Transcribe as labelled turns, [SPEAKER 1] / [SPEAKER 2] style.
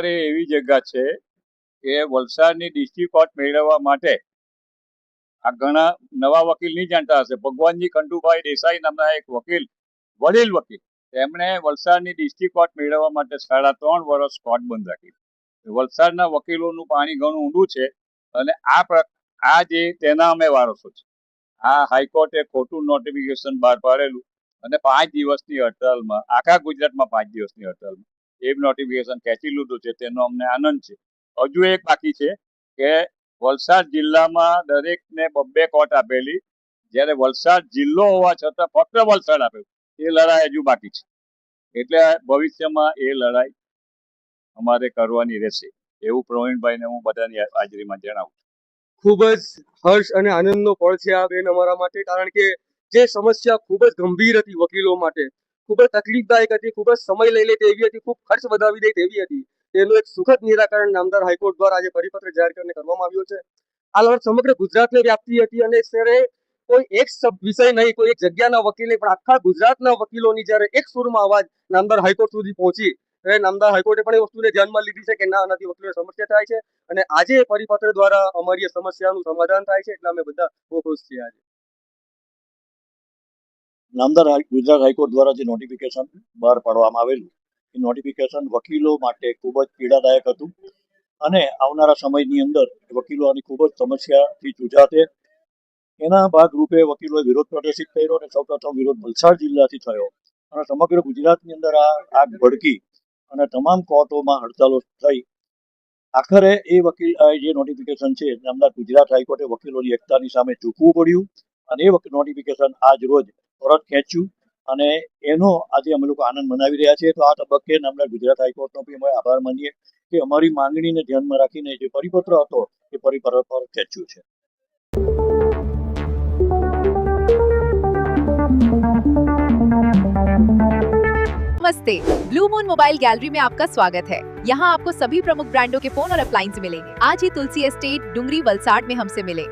[SPEAKER 1] અમારે એવી જગ્યા છે કે વલસાડની ડિસ્ટ્રિક્ટ કોર્ટ મેળવવા માટે આ ઘણા નવા વકીલ નહીં જાણતા હશે, ભગવાનજી ખંડુભાઈ દેસાઈ નામના એક વકીલ, વડીલ વકીલ, તેમણે વલસાડની ડિસ્ટ્રિક્ટ કોર્ટ મેળવવા માટે 3.5 વર્ષ કોર્ટ બંધ રાખી. વલસાડના વકીલોનું પાણી ઘણું ઊંડું છે અને આ જે તેના અમે વારસો છે. આ હાઈકોર્ટે ખોટું નોટિફિકેશન બહાર પાડેલું અને 5 દિવસની હડતાલમાં, આખા ગુજરાતમાં 5 દિવસની હડતાલમાં એ નોટિફિકેશન ખેંચી લીધું છે. તેનો અમને આનંદ છે. હજુ એક બાકી છે કે વલસાડ જિલ્લામાં દરેકને 2 કોર્ટ આપેલી, જ્યારે વલસાડ જિલ્લો હોવા છતાં ફક્ત વલસાડ આપેલું. એ લડાઈ હજુ બાકી છે. એટલે ભવિષ્યમાં એ લડાઈ અમારે કરવાની રહેશે એવું પ્રવીણભાઈને હું બધાની હાજરીમાં જણાવું.
[SPEAKER 2] ખૂબ જ હર્ષ અને આનંદનો પળ છે આ બેન અમારા માટે, કારણ કે જે સમસ્યા ખૂબ જ ગંભીર હતી વકીલો માટે, ખૂબ જ તકલીફદાયક હતી, ખૂબ જ સમય લઈ લે તેવી હતી, ખૂબ ખર્ચ વધાવી દે તેવી હતી, તેનું એક સુખદ નિરાકરણ નામદાર હાઈકોર્ટ દ્વારા આજે પરિપત્ર જાહેર કરીને કરવામાં આવ્યો છે. આ લડત સમગ્ર ગુજરાતને વ્યાપતી હતી અને ત્યારે કોઈ એક વિષય નહીં, કોઈ એક જગ્યાના વકીલ નહીં, પણ આખા ગુજરાતના વકીલોની જ્યારે એક સુરમાં અવાજ નામદાર હાઈકોર્ટ સુધી પહોંચી, ત્યારે નામદાર હાઈકોર્ટે પણ એ વસ્તુને ધ્યાનમાં લીધી છે કે ના, આનાથી વકીલોને સમસ્યા થાય છે અને આજે પરિપત્ર દ્વારા અમારી સમસ્યાનું સમાધાન થાય છે, એટલે અમે બધા બહુ ખુશ છીએ. આજે
[SPEAKER 3] નામદાર ગુજરાત હાઈકોર્ટ દ્વારા જે નોટિફિકેશન બહાર પાડવામાં આવેલું, એ નોટિફિકેશન વકીલો માટે ખૂબ જ પીડાદાયક હતું અને આવનારા સમયની અંદર વકીલોની ખૂબ જ સમસ્યાથી જૂઝાશે. એના ભાગરૂપે વકીલોએ વિરોધ પ્રદર્શિત કર્યો અને સૌપ્રથમ વિરોધ વલસાડ જિલ્લાથી થયો અને સમગ્ર ગુજરાતની અંદર આ આગ ભડકી અને તમામ કોર્ટોમાં હડતાલો થઈ. આખરે એ વકીલ જે નોટિફિકેશન છે, નામદાર ગુજરાત હાઈકોર્ટે વકીલોની એકતાની સામે ઝૂકવું પડ્યું અને એ નોટિફિકેશન આજ રોજ પરત ખેંચ્યું અને એનો આજે અમે લોકો આનંદ મનાવી રહ્યા છીએ. તો આ તબક્કે નામદાર ગુજરાત હાઈકોર્ટનો બી અમે આભાર માનીએ કે અમારી માંગણીને ધ્યાનમાં રાખીને જે પરિપત્ર હતો એ પરિપત્ર પર ખેંચ્યું છે.
[SPEAKER 4] नमस्ते, ब्लू मून मोबाइल गैलरी में आपका स्वागत है। यहाँ आपको सभी प्रमुख ब्रांडों के फोन और अप्लायंस मिलेंगे। आज ही तुलसी एस्टेट, डुंगरी, वलसाड में हमसे मिले।